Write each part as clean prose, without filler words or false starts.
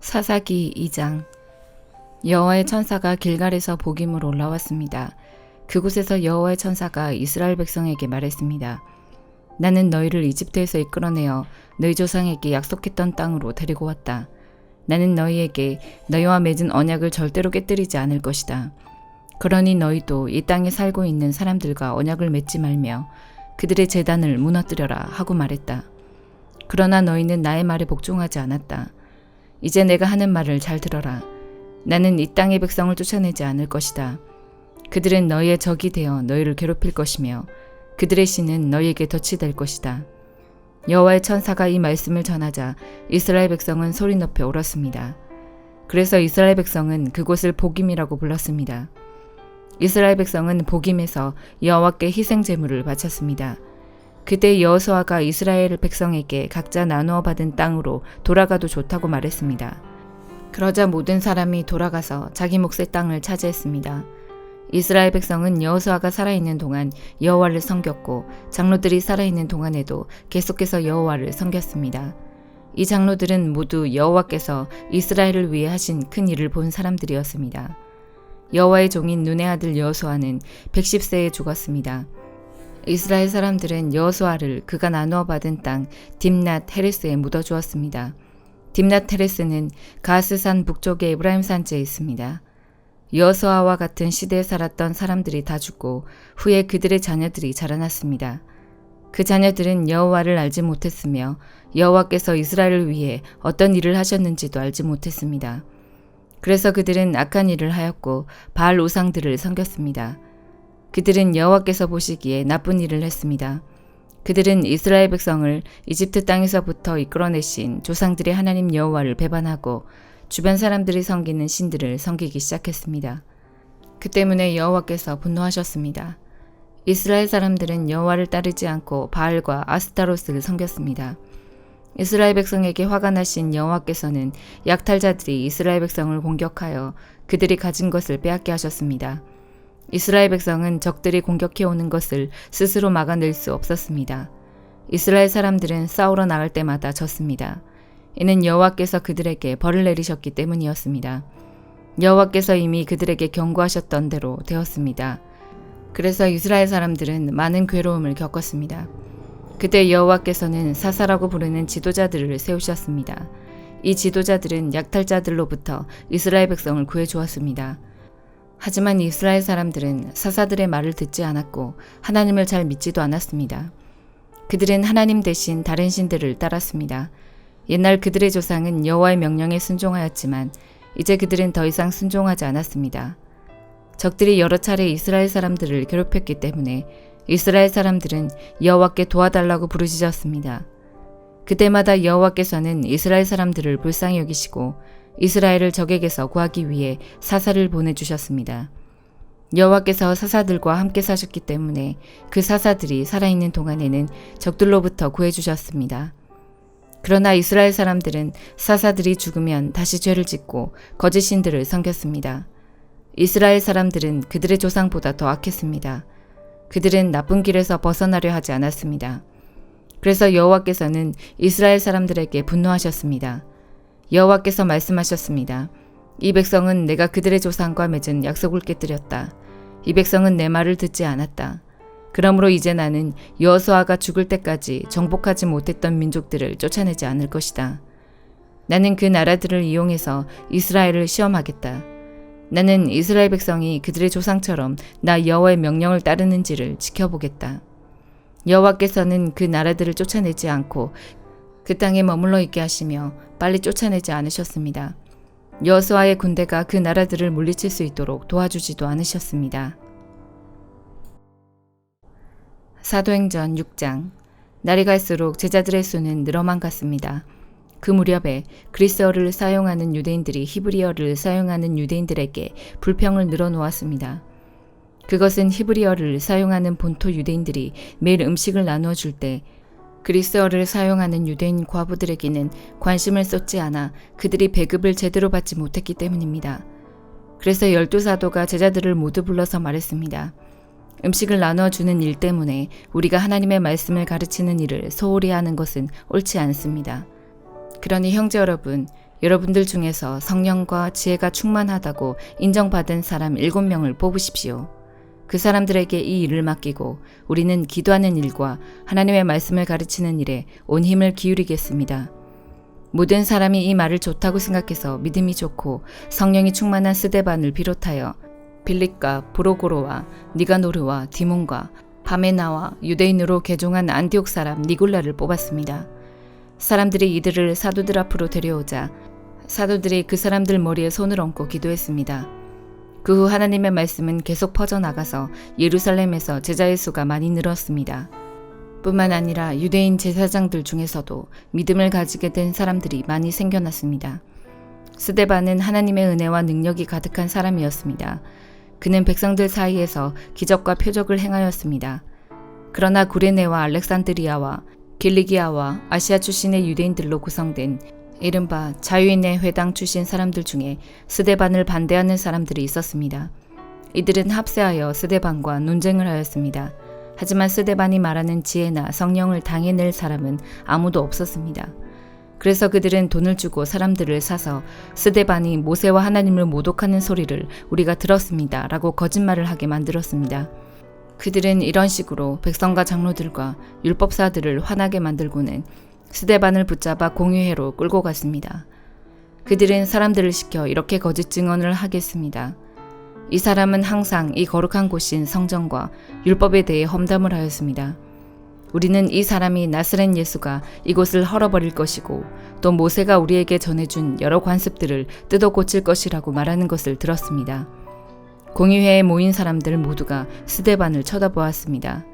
사사기 2장. 여호와의 천사가 길갈에서 복임으로 올라왔습니다. 그곳에서 여호와의 천사가 이스라엘 백성에게 말했습니다. 나는 너희를 이집트에서 이끌어내어 너희 조상에게 약속했던 땅으로 데리고 왔다. 나는 너희에게 너희와 맺은 언약을 절대로 깨뜨리지 않을 것이다. 그러니 너희도 이 땅에 살고 있는 사람들과 언약을 맺지 말며 그들의 제단을 무너뜨려라 하고 말했다. 그러나 너희는 나의 말에 복종하지 않았다. 이제 내가 하는 말을 잘 들어라. 나는 이 땅의 백성을 쫓아내지 않을 것이다. 그들은 너희의 적이 되어 너희를 괴롭힐 것이며 그들의 신은 너희에게 덫이 될 것이다. 여호와의 천사가 이 말씀을 전하자 이스라엘 백성은 소리 높여 울었습니다. 그래서 이스라엘 백성은 그곳을 복임이라고 불렀습니다. 이스라엘 백성은 복임에서 여호와께 희생 제물을 바쳤습니다. 그때 여호수아가 이스라엘 백성에게 각자 나누어 받은 땅으로 돌아가도 좋다고 말했습니다. 그러자 모든 사람이 돌아가서 자기 몫의 땅을 차지했습니다. 이스라엘 백성은 여호수아가 살아있는 동안 여호와를 섬겼고 장로들이 살아있는 동안에도 계속해서 여호와를 섬겼습니다. 이 장로들은 모두 여호와께서 이스라엘을 위해 하신 큰 일을 본 사람들이었습니다. 여호와의 종인 눈의 아들 여호수아는 110세에 죽었습니다. 이스라엘 사람들은 여호수아를 그가 나누어 받은 땅 딥낫 헤레스에 묻어주었습니다. 딥낫 헤레스는 가스산 북쪽의 에브라임 산지에 있습니다. 여호수아와 같은 시대에 살았던 사람들이 다 죽고 후에 그들의 자녀들이 자라났습니다. 그 자녀들은 여호와를 알지 못했으며 여호와께서 이스라엘을 위해 어떤 일을 하셨는지도 알지 못했습니다. 그래서 그들은 악한 일을 하였고 바알 우상들을 섬겼습니다. 그들은 여호와께서 보시기에 나쁜 일을 했습니다. 그들은 이스라엘 백성을 이집트 땅에서부터 이끌어내신 조상들의 하나님 여호와를 배반하고 주변 사람들이 섬기는 신들을 섬기기 시작했습니다. 그 때문에 여호와께서 분노하셨습니다. 이스라엘 사람들은 여호와를 따르지 않고 바알과 아스타롯을 섬겼습니다. 이스라엘 백성에게 화가 나신 여호와께서는 약탈자들이 이스라엘 백성을 공격하여 그들이 가진 것을 빼앗게 하셨습니다. 이스라엘 백성은 적들이 공격해오는 것을 스스로 막아낼 수 없었습니다. 이스라엘 사람들은 싸우러 나갈 때마다 졌습니다. 이는 여호와께서 그들에게 벌을 내리셨기 때문이었습니다. 여호와께서 이미 그들에게 경고하셨던 대로 되었습니다. 그래서 이스라엘 사람들은 많은 괴로움을 겪었습니다. 그때 여호와께서는 사사라고 부르는 지도자들을 세우셨습니다. 이 지도자들은 약탈자들로부터 이스라엘 백성을 구해주었습니다. 하지만 이스라엘 사람들은 사사들의 말을 듣지 않았고 하나님을 잘 믿지도 않았습니다. 그들은 하나님 대신 다른 신들을 따랐습니다. 옛날 그들의 조상은 여호와의 명령에 순종하였지만 이제 그들은 더 이상 순종하지 않았습니다. 적들이 여러 차례 이스라엘 사람들을 괴롭혔기 때문에 이스라엘 사람들은 여호와께 도와달라고 부르짖었습니다. 그때마다 여호와께서는 이스라엘 사람들을 불쌍히 여기시고 이스라엘을 적에게서 구하기 위해 사사를 보내주셨습니다. 여호와께서 사사들과 함께 사셨기 때문에 그 사사들이 살아있는 동안에는 적들로부터 구해주셨습니다. 그러나 이스라엘 사람들은 사사들이 죽으면 다시 죄를 짓고 거짓 신들을 섬겼습니다. 이스라엘 사람들은 그들의 조상보다 더 악했습니다. 그들은 나쁜 길에서 벗어나려 하지 않았습니다. 그래서 여호와께서는 이스라엘 사람들에게 분노하셨습니다. 여호와께서 말씀하셨습니다. 이 백성은 내가 그들의 조상과 맺은 약속을 깨뜨렸다. 이 백성은 내 말을 듣지 않았다. 그러므로 이제 나는 여호수아가 죽을 때까지 정복하지 못했던 민족들을 쫓아내지 않을 것이다. 나는 그 나라들을 이용해서 이스라엘을 시험하겠다. 나는 이스라엘 백성이 그들의 조상처럼 나 여호와의 명령을 따르는지를 지켜보겠다. 여호와께서는 그 나라들을 쫓아내지 않고 그 땅에 머물러 있게 하시며 빨리 쫓아내지 않으셨습니다. 여호수아의 군대가 그 나라들을 물리칠 수 있도록 도와주지도 않으셨습니다. 사도행전 6장. 날이 갈수록 제자들의 수는 늘어만 갔습니다. 그 무렵에 그리스어를 사용하는 유대인들이 히브리어를 사용하는 유대인들에게 불평을 늘어놓았습니다. 그것은 히브리어를 사용하는 본토 유대인들이 매일 음식을 나누어 줄 때 그리스어를 사용하는 유대인 과부들에게는 관심을 쏟지 않아 그들이 배급을 제대로 받지 못했기 때문입니다. 그래서 12사도가 제자들을 모두 불러서 말했습니다. 음식을 나누어 주는 일 때문에 우리가 하나님의 말씀을 가르치는 일을 소홀히 하는 것은 옳지 않습니다. 그러니 형제 여러분, 여러분들 중에서 성령과 지혜가 충만하다고 인정받은 사람 7명을 뽑으십시오. 그 사람들에게 이 일을 맡기고 우리는 기도하는 일과 하나님의 말씀을 가르치는 일에 온 힘을 기울이겠습니다. 모든 사람이 이 말을 좋다고 생각해서 믿음이 좋고 성령이 충만한 스데반을 비롯하여 빌립과 브로고로와 니가노르와 디몬과 바메나와 유대인으로 개종한 안디옥 사람 니골라를 뽑았습니다. 사람들이 이들을 사도들 앞으로 데려오자 사도들이 그 사람들 머리에 손을 얹고 기도했습니다. 그 후 하나님의 말씀은 계속 퍼져나가서 예루살렘에서 제자의 수가 많이 늘었습니다. 뿐만 아니라 유대인 제사장들 중에서도 믿음을 가지게 된 사람들이 많이 생겨났습니다. 스데반은 하나님의 은혜와 능력이 가득한 사람이었습니다. 그는 백성들 사이에서 기적과 표적을 행하였습니다. 그러나 구레네와 알렉산드리아와 길리기아와 아시아 출신의 유대인들로 구성된 이른바 자유인의 회당 출신 사람들 중에 스데반을 반대하는 사람들이 있었습니다. 이들은 합세하여 스데반과 논쟁을 하였습니다. 하지만 스데반이 말하는 지혜나 성령을 당해낼 사람은 아무도 없었습니다. 그래서 그들은 돈을 주고 사람들을 사서 스데반이 모세와 하나님을 모독하는 소리를 우리가 들었습니다 라고 거짓말을 하게 만들었습니다. 그들은 이런 식으로 백성과 장로들과 율법사들을 화나게 만들고는 스데반을 붙잡아 공유회로 끌고 갔습니다. 그들은 사람들을 시켜 이렇게 거짓 증언을 하겠습니다. 이 사람은 항상 이 거룩한 곳인 성전과 율법에 대해 험담을 하였습니다. 우리는 이 사람이 나스렛 예수가 이곳을 헐어버릴 것이고 또 모세가 우리에게 전해준 여러 관습들을 뜯어 고칠 것이라고 말하는 것을 들었습니다. 공유회에 모인 사람들 모두가 스데반을 쳐다보았습니다.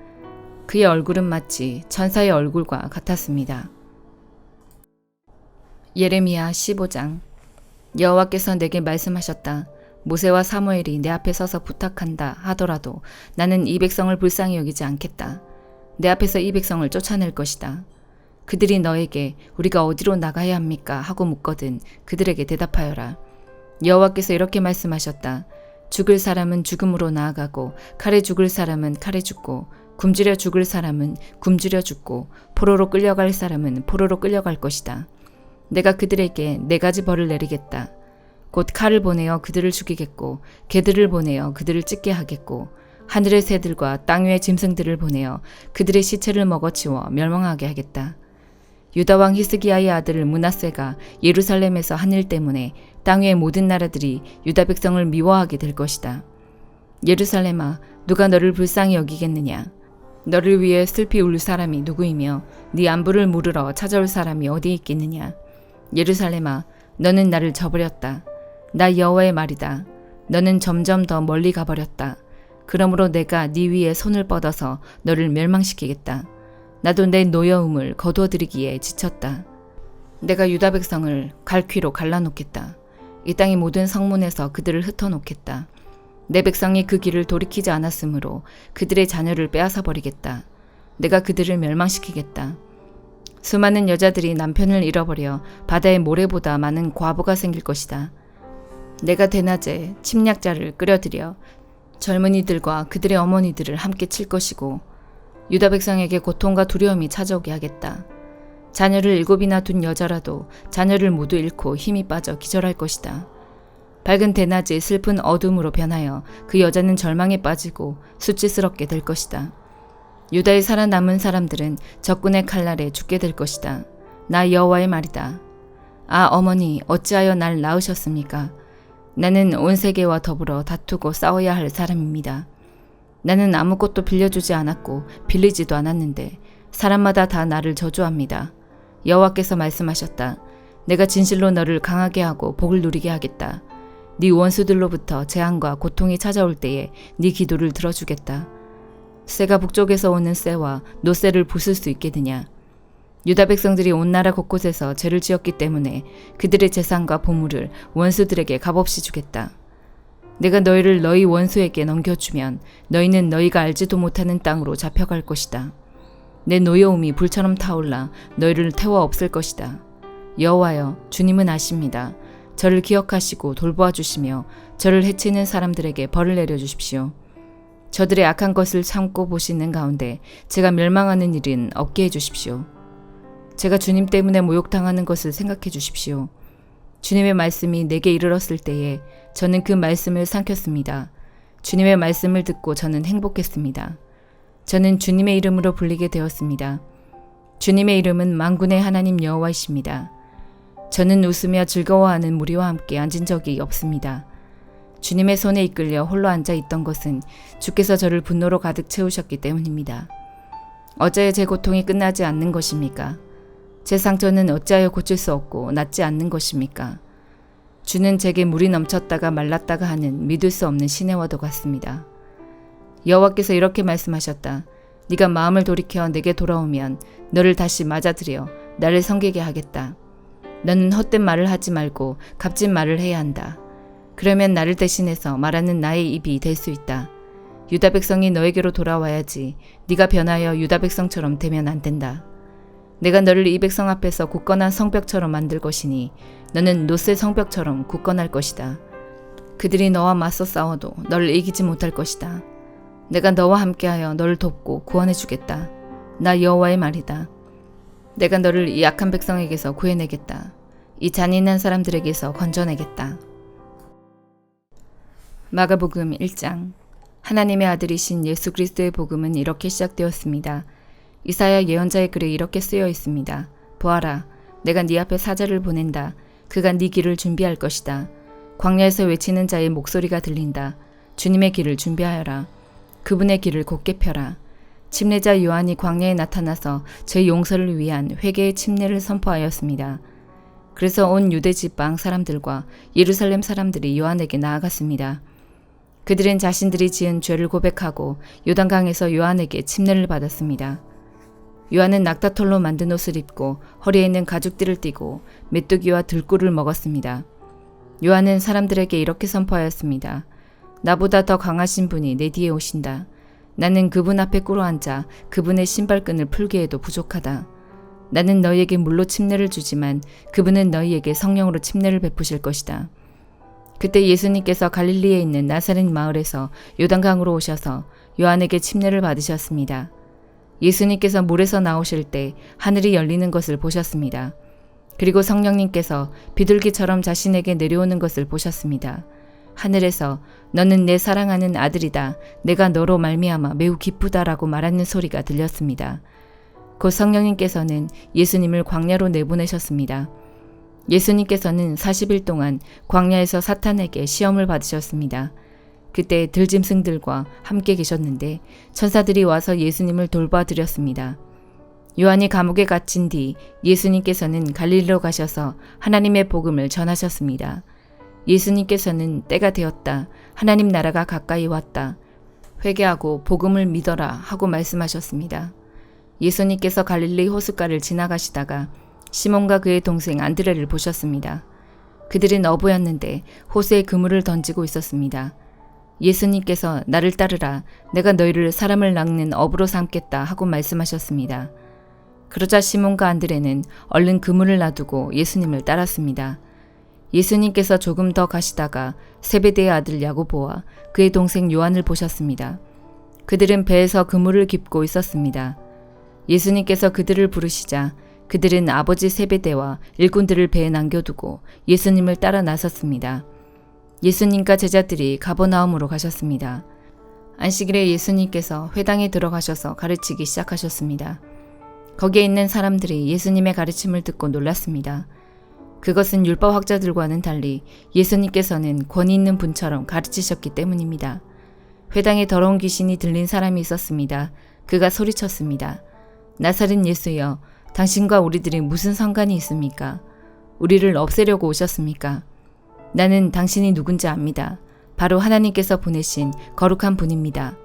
그의 얼굴은 마치 천사의 얼굴과 같았습니다. 예레미야 15장. 여호와께서 내게 말씀하셨다. 모세와 사무엘이 내 앞에 서서 부탁한다 하더라도 나는 이 백성을 불쌍히 여기지 않겠다. 내 앞에서 이 백성을 쫓아낼 것이다. 그들이 너에게 우리가 어디로 나가야 합니까? 하고 묻거든 그들에게 대답하여라. 여호와께서 이렇게 말씀하셨다. 죽을 사람은 죽음으로 나아가고 칼에 죽을 사람은 칼에 죽고 굶주려 죽을 사람은 굶주려 죽고 포로로 끌려갈 사람은 포로로 끌려갈 것이다. 내가 그들에게 4가지 벌을 내리겠다. 곧 칼을 보내어 그들을 죽이겠고 개들을 보내어 그들을 찢게 하겠고 하늘의 새들과 땅 위의 짐승들을 보내어 그들의 시체를 먹어치워 멸망하게 하겠다. 유다 왕 히스기야의 아들 므낫세가 예루살렘에서 한 일 때문에 땅 위의 모든 나라들이 유다 백성을 미워하게 될 것이다. 예루살렘아, 누가 너를 불쌍히 여기겠느냐? 너를 위해 슬피 울 사람이 누구이며 네 안부를 물으러 찾아올 사람이 어디 있겠느냐? 예루살렘아, 너는 나를 저버렸다. 나 여호와의 말이다. 너는 점점 더 멀리 가버렸다. 그러므로 내가 네 위에 손을 뻗어서 너를 멸망시키겠다. 나도 내 노여움을 거두어들이기에 지쳤다. 내가 유다 백성을 갈퀴로 갈라놓겠다. 이 땅의 모든 성문에서 그들을 흩어놓겠다. 내 백성이 그 길을 돌이키지 않았으므로 그들의 자녀를 빼앗아 버리겠다. 내가 그들을 멸망시키겠다. 수많은 여자들이 남편을 잃어버려 바다의 모래보다 많은 과부가 생길 것이다. 내가 대낮에 침략자를 끌어들여 젊은이들과 그들의 어머니들을 함께 칠 것이고 유다 백성에게 고통과 두려움이 찾아오게 하겠다. 자녀를 7이나 둔 여자라도 자녀를 모두 잃고 힘이 빠져 기절할 것이다. 밝은 대낮이 슬픈 어둠으로 변하여 그 여자는 절망에 빠지고 수치스럽게 될 것이다. 유다에 살아남은 사람들은 적군의 칼날에 죽게 될 것이다. 나 여호와의 말이다. 아 어머니, 어찌하여 날 낳으셨습니까? 나는 온 세계와 더불어 다투고 싸워야 할 사람입니다. 나는 아무것도 빌려주지 않았고 빌리지도 않았는데 사람마다 다 나를 저주합니다. 여호와께서 말씀하셨다. 내가 진실로 너를 강하게 하고 복을 누리게 하겠다. 네 원수들로부터 재앙과 고통이 찾아올 때에 네 기도를 들어주겠다. 새가 북쪽에서 오는 새와 노새를 부술 수 있겠느냐. 유다 백성들이 온 나라 곳곳에서 죄를 지었기 때문에 그들의 재산과 보물을 원수들에게 값없이 주겠다. 내가 너희를 너희 원수에게 넘겨주면 너희는 너희가 알지도 못하는 땅으로 잡혀갈 것이다. 내 노여움이 불처럼 타올라 너희를 태워 없앨 것이다. 여호와여, 주님은 아십니다. 저를 기억하시고 돌보아 주시며 저를 해치는 사람들에게 벌을 내려주십시오. 저들의 악한 것을 참고 보시는 가운데 제가 멸망하는 일은 없게 해주십시오. 제가 주님 때문에 모욕당하는 것을 생각해 주십시오. 주님의 말씀이 내게 이르렀을 때에 저는 그 말씀을 삼켰습니다. 주님의 말씀을 듣고 저는 행복했습니다. 저는 주님의 이름으로 불리게 되었습니다. 주님의 이름은 만군의 하나님 여호와이십니다. 저는 웃으며 즐거워하는 무리와 함께 앉은 적이 없습니다. 주님의 손에 이끌려 홀로 앉아 있던 것은 주께서 저를 분노로 가득 채우셨기 때문입니다. 어찌하여 제 고통이 끝나지 않는 것입니까? 제 상처는 어찌하여 고칠 수 없고 낫지 않는 것입니까? 주는 제게 물이 넘쳤다가 말랐다가 하는 믿을 수 없는 시내와도 같습니다. 여호와께서 이렇게 말씀하셨다. 네가 마음을 돌이켜 내게 돌아오면 너를 다시 맞아들여 나를 섬기게 하겠다. 너는 헛된 말을 하지 말고 값진 말을 해야 한다. 그러면 나를 대신해서 말하는 나의 입이 될 수 있다. 유다 백성이 너에게로 돌아와야지 네가 변하여 유다 백성처럼 되면 안 된다. 내가 너를 이 백성 앞에서 굳건한 성벽처럼 만들 것이니 너는 롯의 성벽처럼 굳건할 것이다. 그들이 너와 맞서 싸워도 너를 이기지 못할 것이다. 내가 너와 함께하여 너를 돕고 구원해 주겠다. 나 여호와의 말이다. 내가 너를 이 악한 백성에게서 구해내겠다. 이 잔인한 사람들에게서 건져내겠다. 마가복음 1장. 하나님의 아들이신 예수 그리스도의 복음은 이렇게 시작되었습니다. 이사야 예언자의 글에 이렇게 쓰여 있습니다. 보아라, 내가 네 앞에 사자를 보낸다. 그가 네 길을 준비할 것이다. 광야에서 외치는 자의 목소리가 들린다. 주님의 길을 준비하여라. 그분의 길을 곧게 펴라. 침례자 요한이 광야에 나타나서 제 용서를 위한 회개의 침례를 선포하였습니다. 그래서 온 유대 지방 사람들과 예루살렘 사람들이 요한에게 나아갔습니다. 그들은 자신들이 지은 죄를 고백하고 요단강에서 요한에게 침례를 받았습니다. 요한은 낙타털로 만든 옷을 입고 허리에 있는 가죽띠를 띠고 메뚜기와 들꿀을 먹었습니다. 요한은 사람들에게 이렇게 선포하였습니다. 나보다 더 강하신 분이 내 뒤에 오신다. 나는 그분 앞에 꿇어앉아 그분의 신발끈을 풀게 해도 부족하다. 나는 너희에게 물로 침례를 주지만 그분은 너희에게 성령으로 침례를 베푸실 것이다. 그때 예수님께서 갈릴리에 있는 나사렛 마을에서 요단강으로 오셔서 요한에게 침례를 받으셨습니다. 예수님께서 물에서 나오실 때 하늘이 열리는 것을 보셨습니다. 그리고 성령님께서 비둘기처럼 자신에게 내려오는 것을 보셨습니다. 하늘에서 너는 내 사랑하는 아들이다. 내가 너로 말미암아 매우 기쁘다라고 말하는 소리가 들렸습니다. 곧 성령님께서는 예수님을 광야로 내보내셨습니다. 예수님께서는 40일 동안 광야에서 사탄에게 시험을 받으셨습니다. 그때 들짐승들과 함께 계셨는데 천사들이 와서 예수님을 돌봐드렸습니다. 요한이 감옥에 갇힌 뒤 예수님께서는 갈릴리로 가셔서 하나님의 복음을 전하셨습니다. 예수님께서는 때가 되었다. 하나님 나라가 가까이 왔다. 회개하고 복음을 믿어라 하고 말씀하셨습니다. 예수님께서 갈릴리 호숫가를 지나가시다가 시몬과 그의 동생 안드레를 보셨습니다. 그들은 어부였는데 호수에 그물을 던지고 있었습니다. 예수님께서 나를 따르라. 내가 너희를 사람을 낚는 어부로 삼겠다 하고 말씀하셨습니다. 그러자 시몬과 안드레는 얼른 그물을 놔두고 예수님을 따랐습니다. 예수님께서 조금 더 가시다가 세베대의 아들 야고보와 그의 동생 요한을 보셨습니다. 그들은 배에서 그물을 깁고 있었습니다. 예수님께서 그들을 부르시자 그들은 아버지 세베대와 일꾼들을 배에 남겨두고 예수님을 따라 나섰습니다. 예수님과 제자들이 가버나움으로 가셨습니다. 안식일에 예수님께서 회당에 들어가셔서 가르치기 시작하셨습니다. 거기에 있는 사람들이 예수님의 가르침을 듣고 놀랐습니다. 그것은 율법 학자들과는 달리 예수님께서는 권위 있는 분처럼 가르치셨기 때문입니다. 회당에 더러운 귀신이 들린 사람이 있었습니다. 그가 소리쳤습니다. 나사렛 예수여, 당신과 우리들이 무슨 상관이 있습니까? 우리를 없애려고 오셨습니까? 나는 당신이 누군지 압니다. 바로 하나님께서 보내신 거룩한 분입니다.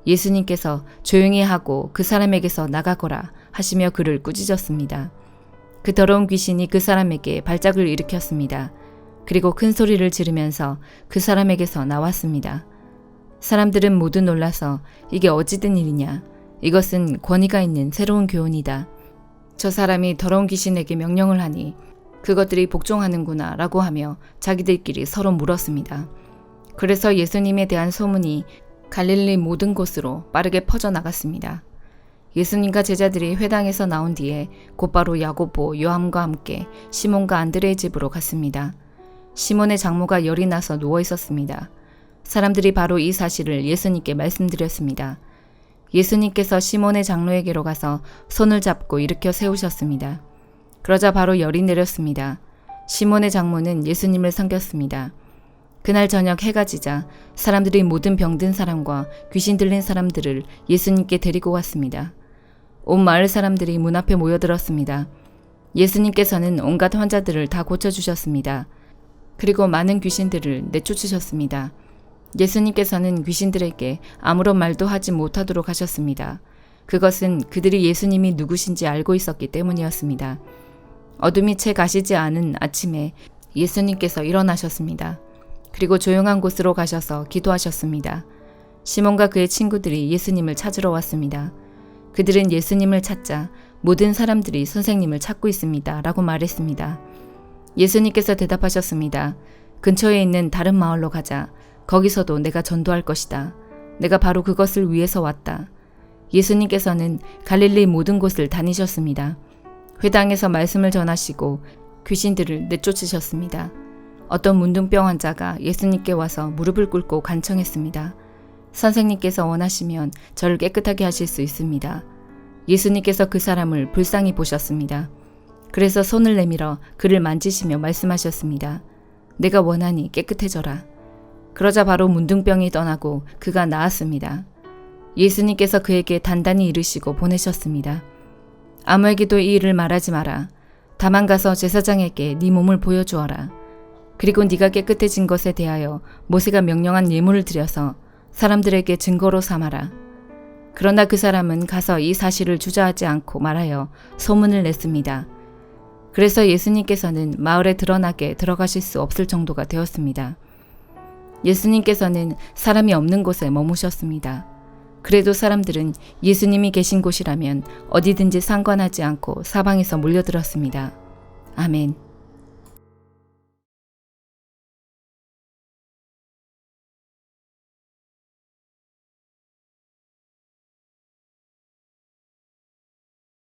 예수님께서 조용히 하고 그 사람에게서 나가거라 하시며 그를 꾸짖었습니다. 그 더러운 귀신이 그 사람에게 발작을 일으켰습니다. 그리고 큰 소리를 지르면서 그 사람에게서 나왔습니다. 사람들은 모두 놀라서 이게 어찌 된 일이냐? 이것은 권위가 있는 새로운 교훈이다. 저 사람이 더러운 귀신에게 명령을 하니 그것들이 복종하는구나 라고 하며 자기들끼리 서로 물었습니다. 그래서 예수님에 대한 소문이 갈릴리 모든 곳으로 빠르게 퍼져나갔습니다. 예수님과 제자들이 회당에서 나온 뒤에 곧바로 야고보, 요한과 함께 시몬과 안드레의 집으로 갔습니다. 시몬의 장모가 열이 나서 누워 있었습니다. 사람들이 바로 이 사실을 예수님께 말씀드렸습니다. 예수님께서 시몬의 장로에게로 가서 손을 잡고 일으켜 세우셨습니다. 그러자 바로 열이 내렸습니다. 시몬의 장모는 예수님을 섬겼습니다. 그날 저녁 해가 지자 사람들이 모든 병든 사람과 귀신 들린 사람들을 예수님께 데리고 왔습니다. 온 마을 사람들이 문 앞에 모여들었습니다. 예수님께서는 온갖 환자들을 다 고쳐주셨습니다. 그리고 많은 귀신들을 내쫓으셨습니다. 예수님께서는 귀신들에게 아무런 말도 하지 못하도록 하셨습니다. 그것은 그들이 예수님이 누구신지 알고 있었기 때문이었습니다. 어둠이 채 가시지 않은 아침에 예수님께서 일어나셨습니다. 그리고 조용한 곳으로 가셔서 기도하셨습니다. 시몬과 그의 친구들이 예수님을 찾으러 왔습니다. 그들은 예수님을 찾자 모든 사람들이 선생님을 찾고 있습니다. 라고 말했습니다. 예수님께서 대답하셨습니다. 근처에 있는 다른 마을로 가자. 거기서도 내가 전도할 것이다. 내가 바로 그것을 위해서 왔다. 예수님께서는 갈릴리 모든 곳을 다니셨습니다. 회당에서 말씀을 전하시고 귀신들을 내쫓으셨습니다. 어떤 문둥병 환자가 예수님께 와서 무릎을 꿇고 간청했습니다. 선생님께서 원하시면 저를 깨끗하게 하실 수 있습니다. 예수님께서 그 사람을 불쌍히 보셨습니다. 그래서 손을 내밀어 그를 만지시며 말씀하셨습니다. 내가 원하니 깨끗해져라. 그러자 바로 문둥병이 떠나고 그가 나았습니다. 예수님께서 그에게 단단히 이르시고 보내셨습니다. 아무에게도 이 일을 말하지 마라. 다만 가서 제사장에게 네 몸을 보여주어라. 그리고 네가 깨끗해진 것에 대하여 모세가 명령한 예물을 드려서 사람들에게 증거로 삼아라. 그러나 그 사람은 가서 이 사실을 주저하지 않고 말하여 소문을 냈습니다. 그래서 예수님께서는 마을에 드러나게 들어가실 수 없을 정도가 되었습니다. 예수님께서는 사람이 없는 곳에 머무셨습니다. 그래도 사람들은 예수님이 계신 곳이라면 어디든지 상관하지 않고 사방에서 몰려들었습니다. 아멘.